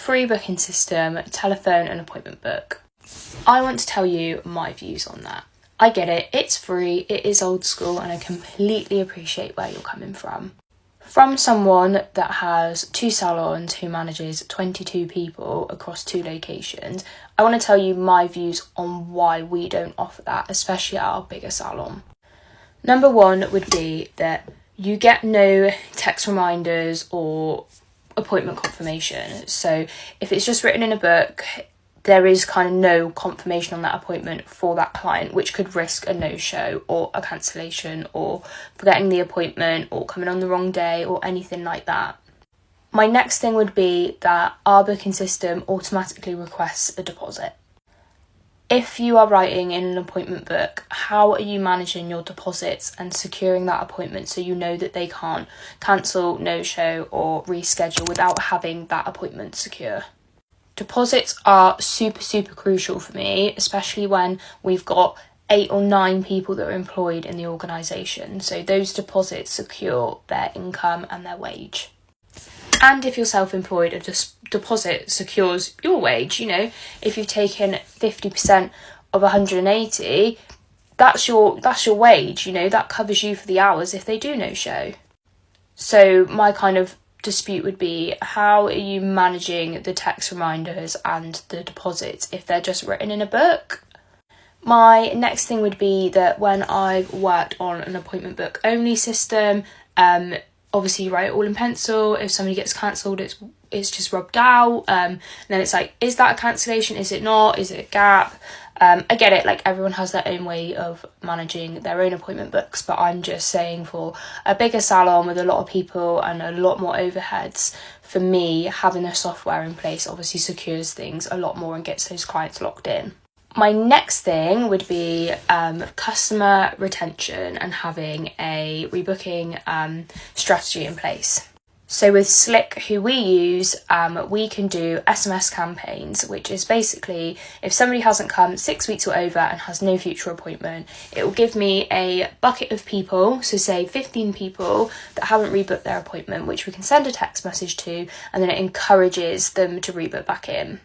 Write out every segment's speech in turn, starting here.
free booking system, telephone and appointment book. I want to tell you my views on that. I get it, it's free, it is old school, and I completely appreciate where you're coming from. From someone that has 2 salons who manages 22 people across 2 locations, I want to tell you my views on why we don't offer that, especially at our bigger salon. Number 1 would be that you get no text reminders or appointment confirmation. So if it's just written in a book, there is kind of no confirmation on that appointment for that client, which could risk a no-show or a cancellation or forgetting the appointment or coming on the wrong day or anything like that. My next thing would be that our booking system automatically requests a deposit. If you are writing in an appointment book, how are you managing your deposits and securing that appointment so you know that they can't cancel, no-show or reschedule without having that appointment secure? Deposits are super crucial for me, especially when we've got 8 or 9 people that are employed in the organisation. So those deposits secure their income and their wage. And if you're self-employed, a deposit secures your wage. You know, if you've taken 50% of 180, that's your wage. You know, that covers you for the hours if they do no show. So my kind of dispute would be, how are you managing the text reminders and the deposits if they're just written in a book? My next thing would be that when I've worked on an appointment book only system, obviously you write it all in pencil. If somebody gets cancelled, it's just rubbed out. And then it's like, is that a cancellation? Is it not? Is it a gap? I get it, like everyone has their own way of managing their own appointment books, but I'm just saying for a bigger salon with a lot of people and a lot more overheads, for me, having the software in place obviously secures things a lot more and gets those clients locked in. My next thing would be customer retention and having a rebooking strategy in place. So with Slick, who we use, we can do SMS campaigns, which is basically if somebody hasn't come 6 weeks or over and has no future appointment, it will give me a bucket of people, so say 15 people that haven't rebooked their appointment, which we can send a text message to, and then it encourages them to rebook back in.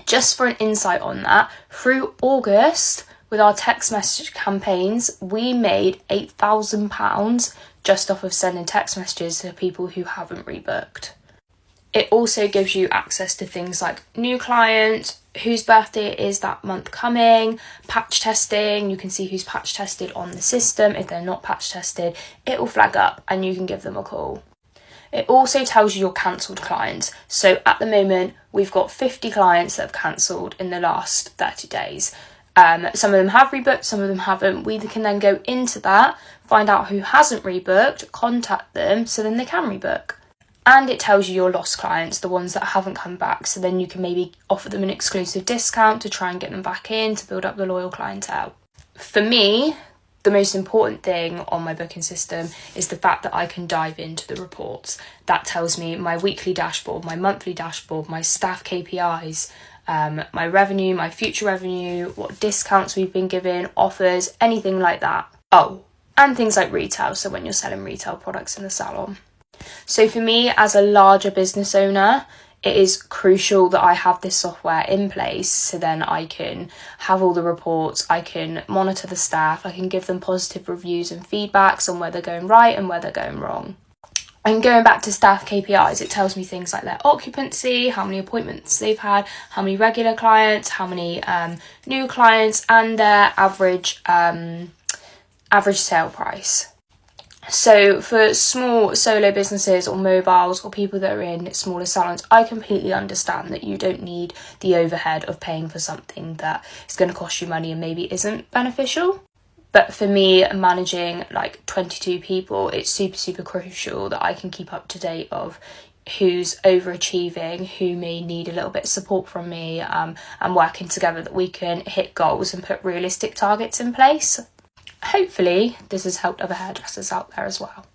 Just for an insight on that, through August, with our text message campaigns, we made £8,000 just off of sending text messages to people who haven't rebooked. It also gives you access to things like new clients, whose birthday it is that month coming, patch testing. You can see who's patch tested on the system. If they're not patch tested, it will flag up and you can give them a call. It also tells you your cancelled clients. So at the moment, we've got 50 clients that have cancelled in the last 30 days. Some of them have rebooked, some of them haven't. We can then go into that, find out who hasn't rebooked, contact them, so then they can rebook. And it tells you your lost clients, the ones that haven't come back, so then you can maybe offer them an exclusive discount to try and get them back in to build up the loyal clientele. For me, the most important thing on my booking system is the fact that I can dive into the reports. That tells me my weekly dashboard, my monthly dashboard, my staff KPIs, my revenue, my future revenue, what discounts we've been given, offers, anything like that. Oh, and things like retail, so when you're selling retail products in the salon. So for me, as a larger business owner, it is crucial that I have this software in place so then I can have all the reports, I can monitor the staff, I can give them positive reviews and feedbacks on where they're going right and where they're going wrong. And going back to staff KPIs, it tells me things like their occupancy, how many appointments they've had, how many regular clients, how many new clients, and their average sale price. So for small solo businesses or mobiles or people that are in smaller salons, I completely understand that you don't need the overhead of paying for something that is going to cost you money and maybe isn't beneficial. But for me, managing like 22 people, it's super crucial that I can keep up to date of who's overachieving, who may need a little bit of support from me, and working together that we can hit goals and put realistic targets in place. Hopefully this has helped other hairdressers out there as well.